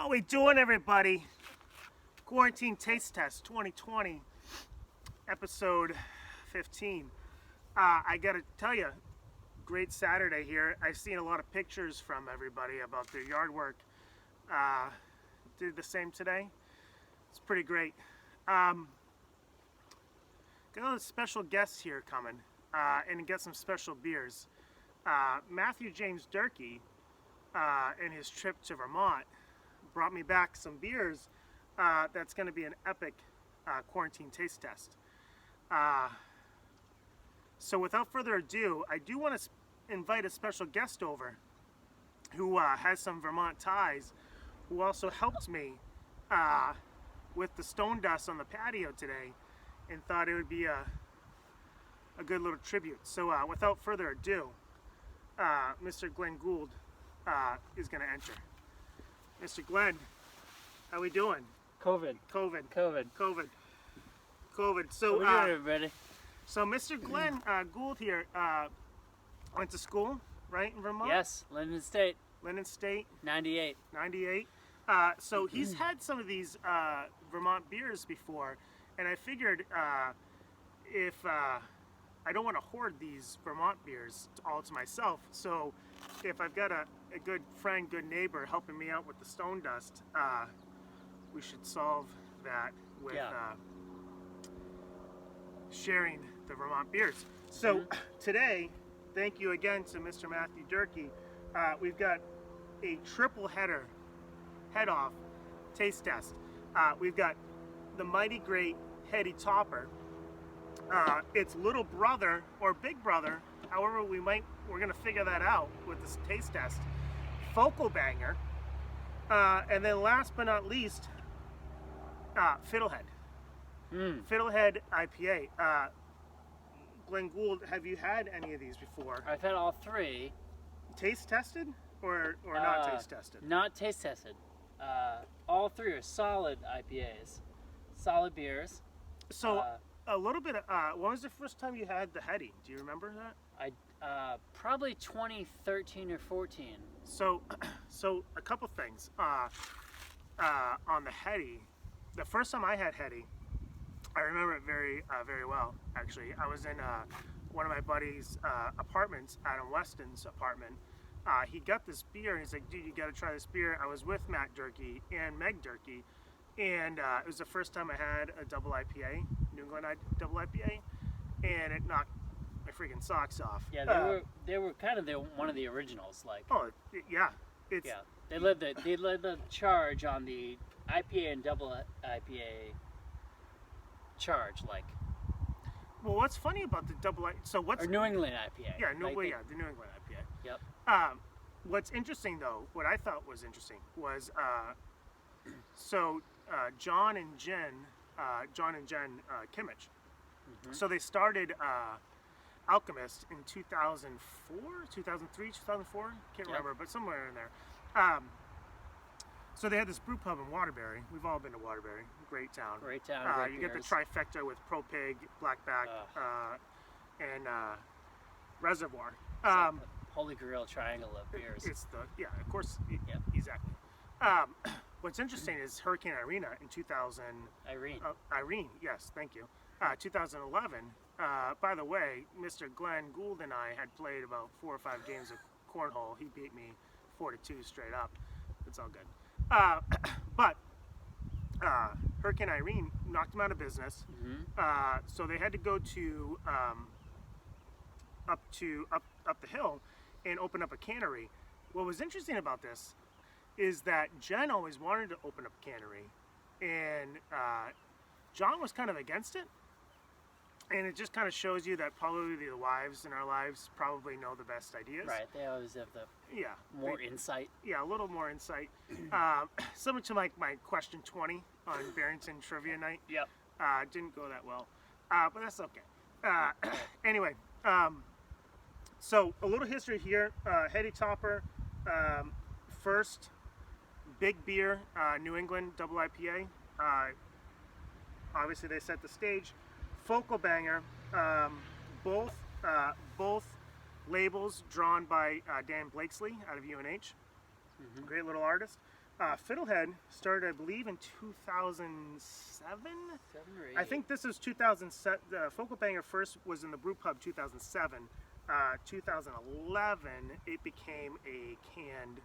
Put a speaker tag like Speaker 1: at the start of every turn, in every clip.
Speaker 1: How we doing, everybody? Quarantine Taste Test 2020, episode 15. I gotta tell you, great Saturday here. I've seen a lot of pictures from everybody about their yard work. Did the same today. It's pretty great. Got a special guests here coming, and get some special beers. Matthew James Durkee, in his trip to Vermont, brought me back some beers. That's going to be an epic quarantine taste test. So without further ado, I do want to invite a special guest over who has some Vermont ties, who also helped me with the stone dust on the patio today, and thought it would be a good little tribute. So without further ado, Mr. Glenn Gould is going to enter. Mr. Glenn, how we doing?
Speaker 2: COVID.
Speaker 1: So,
Speaker 2: How we doing, everybody?
Speaker 1: So Mr. Glenn Gould here went to school, right, in Vermont?
Speaker 2: Yes, Linden State.
Speaker 1: Linden State.
Speaker 2: 98.
Speaker 1: 98. So he's had some of these Vermont beers before, and I figured if I don't want to hoard these Vermont beers all to myself, so if I've got a good friend, good neighbor helping me out with the stone dust, we should solve that with sharing the Vermont beers. So today, thank you again to Mr. Matthew Durkee. We've got a triple head-off taste test. We've got the mighty great Heady Topper. Its little brother or big brother, however we're gonna figure that out with this taste test, Focal Banger, and then last but not least, Fiddlehead. Fiddlehead IPA. Glenn Gould, have you had any of these before?
Speaker 2: I've had all three.
Speaker 1: Taste tested or not taste tested?
Speaker 2: Not taste tested. All three are solid IPAs, solid beers.
Speaker 1: So a little bit. When was the first time you had the Heady? Do you remember that?
Speaker 2: Probably 2013 or 14.
Speaker 1: So a couple things on the Heady. The first time I had Heady, I remember it very well. Actually, I was in one of my buddy's apartments, Adam Weston's apartment. He got this beer, and he's like, "Dude, you got to try this beer." I was with Matt Durkee and Meg Durkee, and it was the first time I had a double IPA, New England double IPA, and it knocked my freaking socks off.
Speaker 2: Yeah, they were kind of one of the originals. Like,
Speaker 1: yeah,
Speaker 2: they led the charge on the IPA and double IPA charge, like.
Speaker 1: Well, what's funny about the double IPA?
Speaker 2: Or New England IPA.
Speaker 1: Yeah, the New England IPA.
Speaker 2: Yep.
Speaker 1: What's interesting though, what I thought was interesting was John and Jen Kimmich. So they started Alchemist in 2004, 2003, 2004. Can't remember, but somewhere in there. So they had this brew pub in Waterbury. We've all been to Waterbury. Great town.
Speaker 2: Great town. Great
Speaker 1: you
Speaker 2: beers.
Speaker 1: get the trifecta with Pro Pig, Blackback, and Reservoir.
Speaker 2: Holy Grail triangle of beers.
Speaker 1: It's of course.
Speaker 2: Yep.
Speaker 1: Exactly. What's interesting is Hurricane Irene in 2000. Irene, yes, thank you. 2011. By the way, Mr. Glenn Gould and I had played about 4 or 5 games of cornhole. He beat me 4-2 straight up. It's all good. But Hurricane Irene knocked him out of business. So they had to go to up the hill and open up a cannery. What was interesting about this is that Jen always wanted to open up a cannery, and John was kind of against it. And it just kind of shows you that probably the wives in our lives probably know the best ideas.
Speaker 2: Right, they always have the more insight.
Speaker 1: Yeah, a little more insight. Similar to my question 20 on Barrington Trivia Night.
Speaker 2: Yep.
Speaker 1: Didn't go that well, but that's okay. Anyway, so a little history here. Heady Topper, first big beer, New England double IPA. Obviously they set the stage. Focal Banger, both labels drawn by Dan Blakesley out of UNH. Great little artist. Fiddlehead started, I believe, in 2007.
Speaker 2: 7 or 8.
Speaker 1: I think this is 2007. The Focal Banger first was in the brew pub 2007. 2011, it became a canned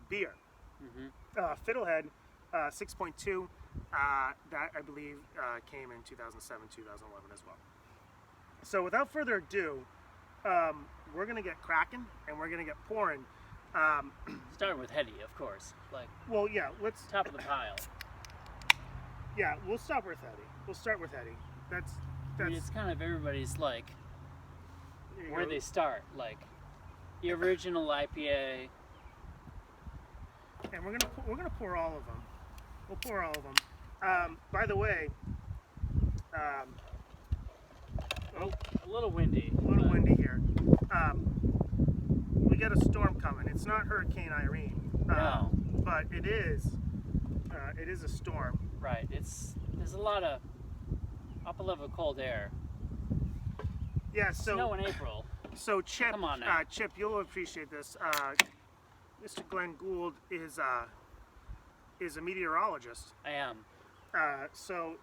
Speaker 1: beer. Fiddlehead 6.2, that I believe came in 2007, 2011 as well. So without further ado, we're going to get cracking and we're going to get pouring.
Speaker 2: Starting with Heady, of course. Like,
Speaker 1: well, yeah, let's...
Speaker 2: top of the pile.
Speaker 1: Yeah, we'll start with Heady. We'll start with Heady. That's
Speaker 2: I mean, it's kind of everybody's, like, where they start. Like, the original IPA.
Speaker 1: And we're gonna pour all of them. We'll pour all of them. By the way,
Speaker 2: Oh, a little windy.
Speaker 1: A little windy here. We got a storm coming. It's not Hurricane Irene,
Speaker 2: No.
Speaker 1: but it is a storm.
Speaker 2: Right. There's a lot of upper level cold air.
Speaker 1: Yeah. So
Speaker 2: snow in April.
Speaker 1: So Chip,
Speaker 2: Come on now.
Speaker 1: Chip, you'll appreciate this. Mr. Glenn Gould is a meteorologist.
Speaker 2: I am.
Speaker 1: So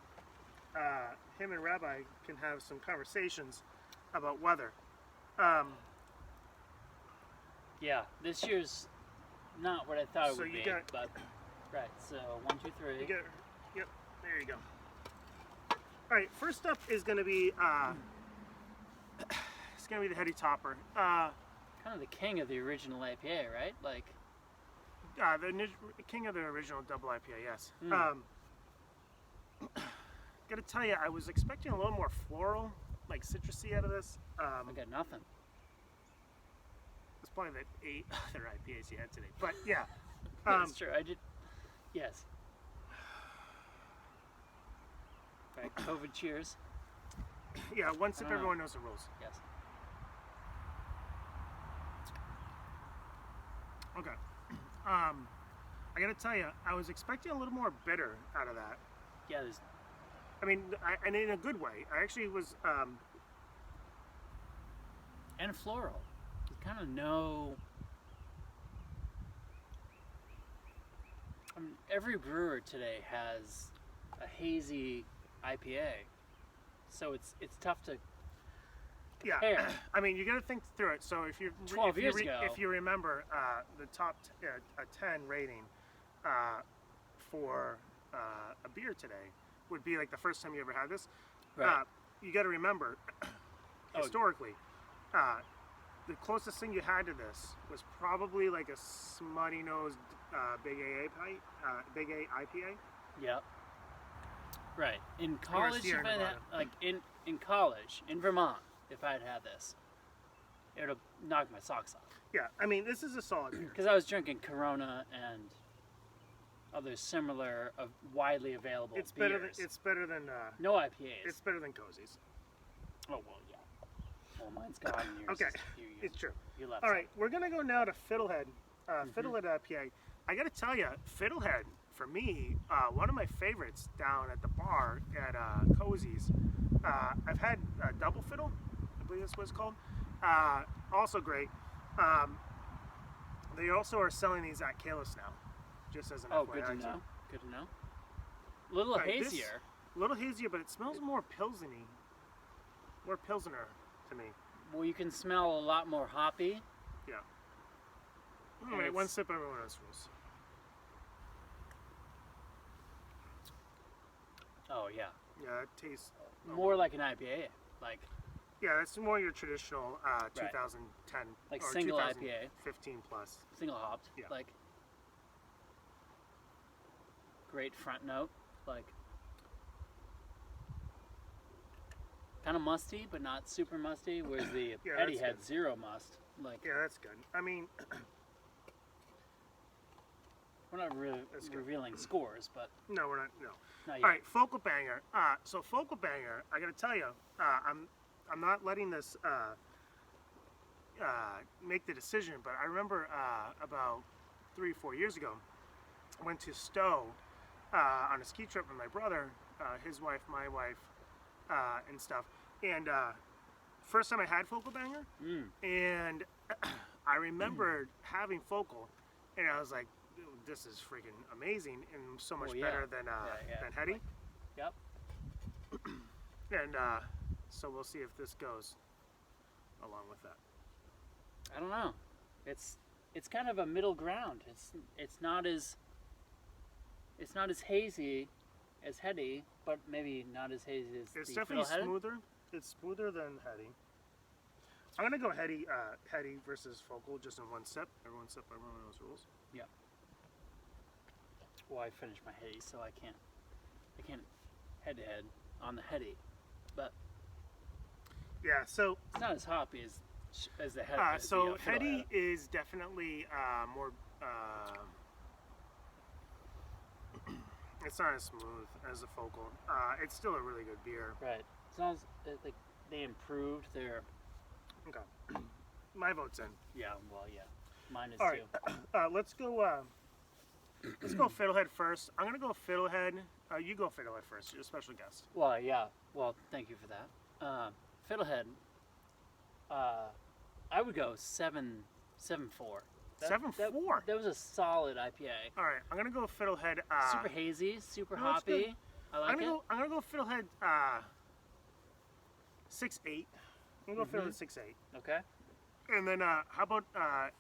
Speaker 1: him and Rabbi can have some conversations about weather.
Speaker 2: Yeah, this year's not what I thought it
Speaker 1: So
Speaker 2: would
Speaker 1: you
Speaker 2: be.
Speaker 1: got-
Speaker 2: But right. So 1, 2, 3.
Speaker 1: You get, yep, there you go. All right, first up is going to be it's going to be the Heady Topper.
Speaker 2: Kind of the king of the original IPA, right? Like,
Speaker 1: The king of the original double IPA, yes. Gotta tell you, I was expecting a little more floral, like citrusy out of this.
Speaker 2: I got nothing.
Speaker 1: It's probably the 8 other IPAs you had today, but yeah.
Speaker 2: That's true. I did. Yes. Right. COVID cheers.
Speaker 1: Yeah, one sip,
Speaker 2: I don't know.
Speaker 1: everyone knows the rules.
Speaker 2: Yes.
Speaker 1: Okay. I gotta tell you, I was expecting a little more bitter out of that.
Speaker 2: Yeah. There's.
Speaker 1: I mean, and in a good way. I actually was.
Speaker 2: And floral. You kind of know. I mean, every brewer today has a hazy IPA, so it's tough to
Speaker 1: Yeah,
Speaker 2: compare.
Speaker 1: I mean, you got to think through it. So if you
Speaker 2: 12 years ago.
Speaker 1: if you remember, the top a 10 rating for a beer today would be like the first time you ever had this.
Speaker 2: Right.
Speaker 1: You got to remember, historically, the closest thing you had to this was probably like a smutty nosed Big A IPA.
Speaker 2: Yeah. Right. In college,
Speaker 1: Sierra
Speaker 2: if I had,
Speaker 1: Nevada.
Speaker 2: like in college in Vermont, if I had had this, it would have knocked my socks off.
Speaker 1: Yeah, I mean, this is a solid beer.
Speaker 2: Because I was drinking Corona and other similar, widely available
Speaker 1: It's
Speaker 2: beers.
Speaker 1: better than
Speaker 2: No IPAs.
Speaker 1: it's better than Cozy's.
Speaker 2: Oh well, yeah. Well, mine's gone. And yours
Speaker 1: Okay,
Speaker 2: is-
Speaker 1: it's true.
Speaker 2: You left.
Speaker 1: All right, we're gonna go now to Fiddlehead. Fiddlehead IPA. I gotta tell you, Fiddlehead for me, one of my favorites down at the bar at Cozy's. I've had Double Fiddle, I believe that's what it's called. Also great. They also are selling these at Kalis now, just as an
Speaker 2: Oh,
Speaker 1: FYI.
Speaker 2: good to
Speaker 1: too.
Speaker 2: know. Good to know. A little
Speaker 1: Right, this-
Speaker 2: hazier.
Speaker 1: A little hazier, but it smells more pilseny. More pilsner to me.
Speaker 2: Well, you can smell a lot more hoppy.
Speaker 1: Yeah. All
Speaker 2: And
Speaker 1: right, one
Speaker 2: it's-
Speaker 1: sip, everyone else rules.
Speaker 2: Oh yeah.
Speaker 1: Yeah, it tastes
Speaker 2: More like an IPA. Like
Speaker 1: Yeah, that's more your traditional 2010
Speaker 2: Like
Speaker 1: or
Speaker 2: single IPA.
Speaker 1: 2015 plus.
Speaker 2: single hopped.
Speaker 1: Yeah.
Speaker 2: Like great front note. Like kind of musty, but not super musty. Whereas the
Speaker 1: Yeah,
Speaker 2: Heady
Speaker 1: that's
Speaker 2: had
Speaker 1: good.
Speaker 2: zero must. Like
Speaker 1: Yeah, that's good. I mean,
Speaker 2: we're not
Speaker 1: That's good.
Speaker 2: revealing scores, but
Speaker 1: no, we're not. No.
Speaker 2: not yet.
Speaker 1: All right, Focal Banger. So Focal Banger, I gotta tell you, I'm not letting this make the decision, but I remember about 3 or 4 years ago, I went to Stowe on a ski trip with my brother, his wife, my wife, and stuff. And first time I had Focal Banger, and I remembered having Focal, and I was like, this is freaking amazing and so much
Speaker 2: Well, yeah.
Speaker 1: better than Heady.
Speaker 2: Yep.
Speaker 1: And so we'll see if this goes along with that.
Speaker 2: I don't know. It's kind of a middle ground. It's not as hazy as Heady, but maybe not as hazy as
Speaker 1: It's
Speaker 2: the
Speaker 1: definitely
Speaker 2: Fiddlehead.
Speaker 1: smoother. It's smoother than Heady. I'm gonna go Heady versus Focal just in one sip. Everyone sip by everyone knows rules.
Speaker 2: Yeah. Well, I finished my Heady, so I can't head to head on the Heady, but
Speaker 1: Yeah. So
Speaker 2: it's not as hoppy as the Heady.
Speaker 1: so Heady is definitely more. It's not as smooth as the Focal. It's still a really good beer.
Speaker 2: Right. As long as like they improved their.
Speaker 1: Okay. My vote's in.
Speaker 2: Yeah. Well, yeah. Mine is
Speaker 1: All
Speaker 2: too.
Speaker 1: right. Let's go. Let's go Fiddlehead first. I'm gonna go Fiddlehead. You go Fiddlehead first. You're a special guest.
Speaker 2: Well, yeah. Well, thank you for that. Fiddlehead. I would go 7.4.
Speaker 1: 7.4.
Speaker 2: That was a solid IPA.
Speaker 1: All right. I'm gonna go Fiddlehead.
Speaker 2: Super hazy, super
Speaker 1: no, it's
Speaker 2: hoppy.
Speaker 1: good.
Speaker 2: I like it.
Speaker 1: I'm gonna go Fiddlehead 6.8. I'm gonna go Fiddlehead 6.8.
Speaker 2: Okay.
Speaker 1: And then how about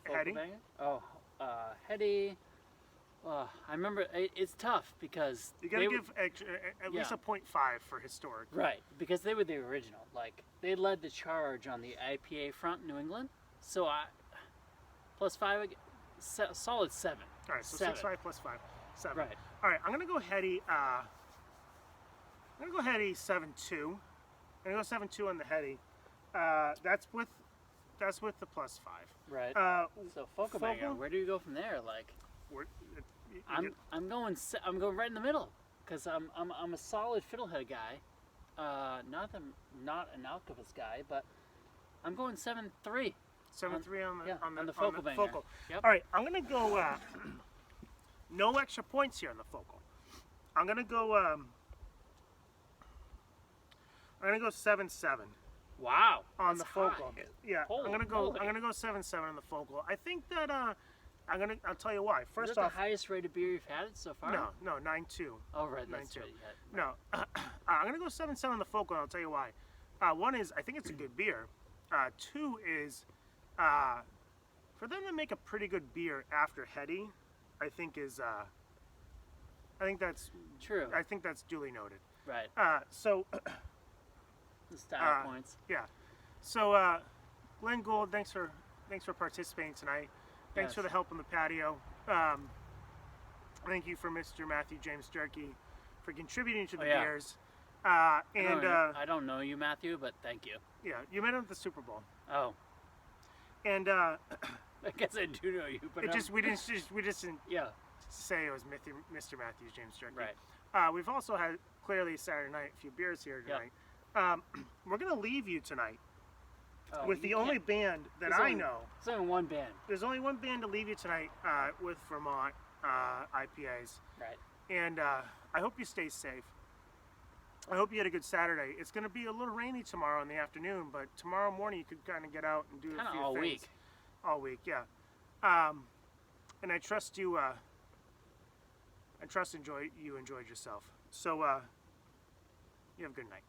Speaker 1: Heady?
Speaker 2: Oh, Heady. I remember it's tough because
Speaker 1: You gotta give at least a 0.5 for historic.
Speaker 2: Right, because they were the original. Like they led the charge on the IPA front in New England. So +5, solid 7.
Speaker 1: All right, so
Speaker 2: 7.
Speaker 1: 6.5 plus 5, 7.
Speaker 2: Right.
Speaker 1: All right, I'm gonna go Heady. I'm gonna go Heady 7.2. I'm gonna go 7.2 on the Heady. That's with the +5.
Speaker 2: Right. So
Speaker 1: Focal?
Speaker 2: Focal, where do you go from there? Like
Speaker 1: We're,
Speaker 2: I'm going right in the middle because I'm a solid Fiddlehead guy. Not an Alchemist guy, but I'm going 7.3.
Speaker 1: 7.3 on the
Speaker 2: Focal banger.
Speaker 1: Focal.
Speaker 2: Yep.
Speaker 1: All right, I'm gonna go. No extra points here on the Focal. I'm gonna go. 7.7
Speaker 2: Wow.
Speaker 1: on the
Speaker 2: that's
Speaker 1: Focal.
Speaker 2: high.
Speaker 1: Yeah,
Speaker 2: Holy
Speaker 1: I'm gonna go.
Speaker 2: moly.
Speaker 1: I'm gonna go 7.7 on the Focal. I think that I'll tell you why.
Speaker 2: Is
Speaker 1: First
Speaker 2: that
Speaker 1: off,
Speaker 2: the highest rated beer you've had so far?
Speaker 1: no, 9.2.
Speaker 2: Oh, right. That's
Speaker 1: 9.2.
Speaker 2: right. You had.
Speaker 1: No, I'm gonna go 7.7 on the Focal, and I'll tell you why. One is I think it's a good beer. Two is for them to make a pretty good beer after Heady, I think that's
Speaker 2: True.
Speaker 1: I think that's duly noted.
Speaker 2: Right.
Speaker 1: So
Speaker 2: The style points.
Speaker 1: yeah, so Glenn Gould, thanks for participating tonight. Thanks
Speaker 2: Yes.
Speaker 1: for the help on the patio. Thank you for Mr. Matthew James Jerky for contributing to the
Speaker 2: yeah.
Speaker 1: beers.
Speaker 2: I don't know you, Matthew, but thank you.
Speaker 1: Yeah, you met him at the Super Bowl,
Speaker 2: Oh,
Speaker 1: and
Speaker 2: I guess I do know you, but
Speaker 1: we just didn't
Speaker 2: yeah.
Speaker 1: say it was Mr. Matthew James Jerky.
Speaker 2: Right.
Speaker 1: We've also had clearly Saturday night a few beers here tonight. We're gonna leave you tonight
Speaker 2: Oh,
Speaker 1: with the
Speaker 2: you
Speaker 1: only
Speaker 2: can't-
Speaker 1: band that
Speaker 2: there's
Speaker 1: I
Speaker 2: only-
Speaker 1: know.
Speaker 2: There's only one band.
Speaker 1: There's only one band to leave you tonight with Vermont IPAs,
Speaker 2: Right.
Speaker 1: and I hope you stay safe. I hope you had a good Saturday. It's going to be a little rainy tomorrow in the afternoon, but tomorrow morning you could kind of get out and do
Speaker 2: Kind
Speaker 1: a
Speaker 2: of
Speaker 1: few
Speaker 2: all
Speaker 1: things.
Speaker 2: week.
Speaker 1: All week, yeah. And I trust you. I trust you enjoyed yourself. So you have a good night.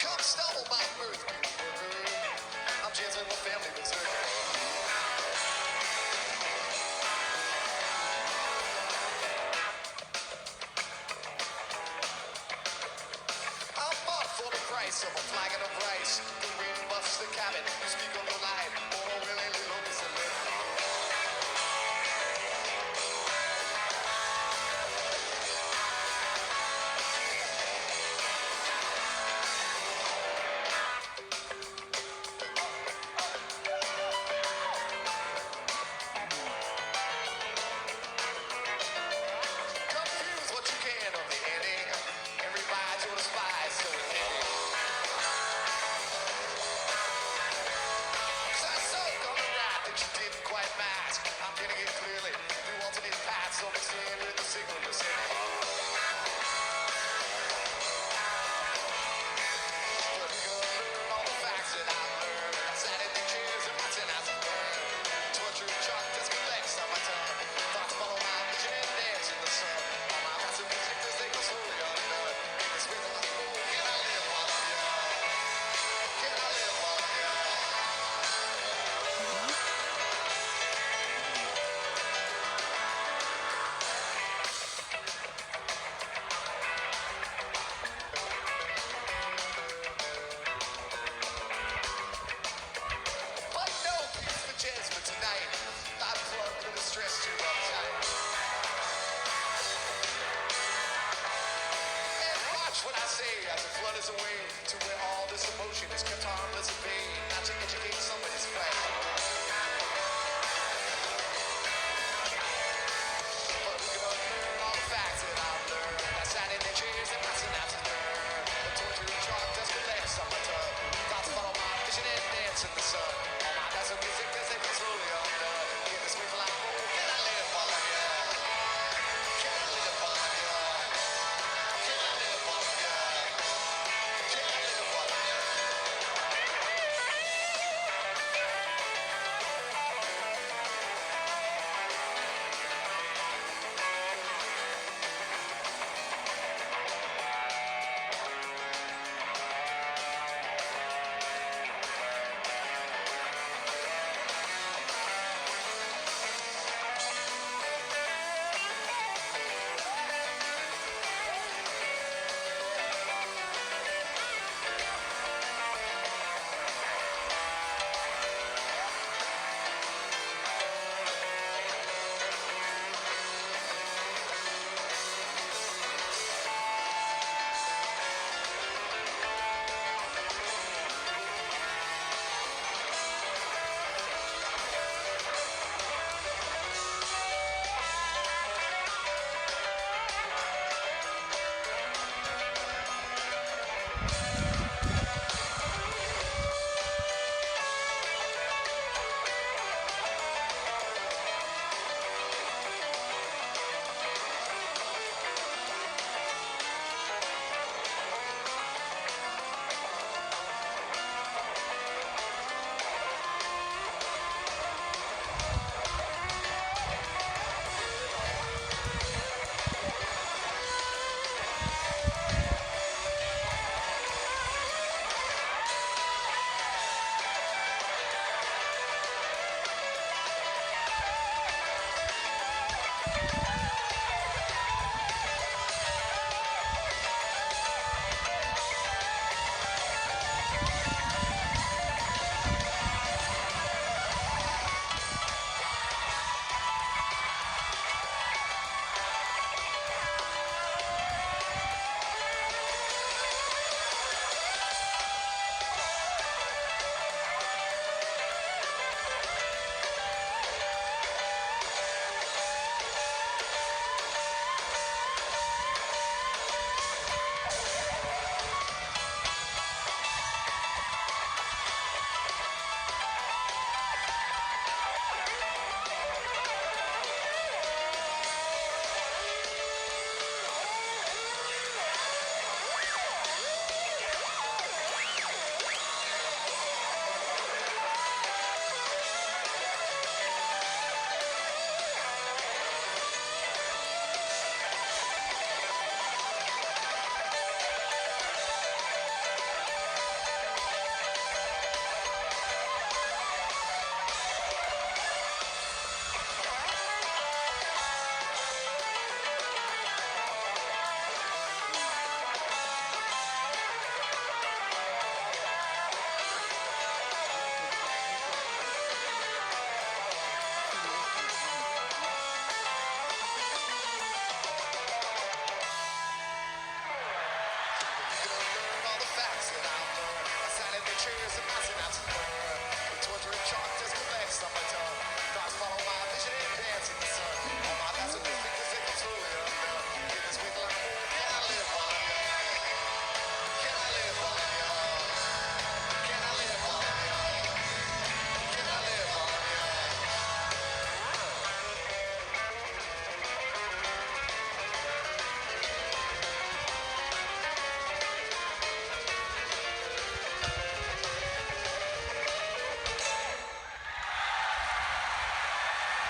Speaker 3: Come stumble by birth, I'm chanting the family berserker. I'm bought for the price of a flagon of rice. The wind buffs the cabin, you speak on the line. Oh, really, little miss a signal to say, but we gonna learn all the facts that I learned. I sat in the chairs and my tin house burned. Torture and chalk just collects on my tongue. Thoughts follow my vision and dance in the sun. All my massive music as they go slowly undone. It's with a fool. Can I live while I'm young? Can I live while I'm young? But no peace for Jasmine tonight. I plugged with the stress too uptight. And watch what I say as it flutters away to where all this emotion is kept harmless and vain. Not to educate somebody's fight.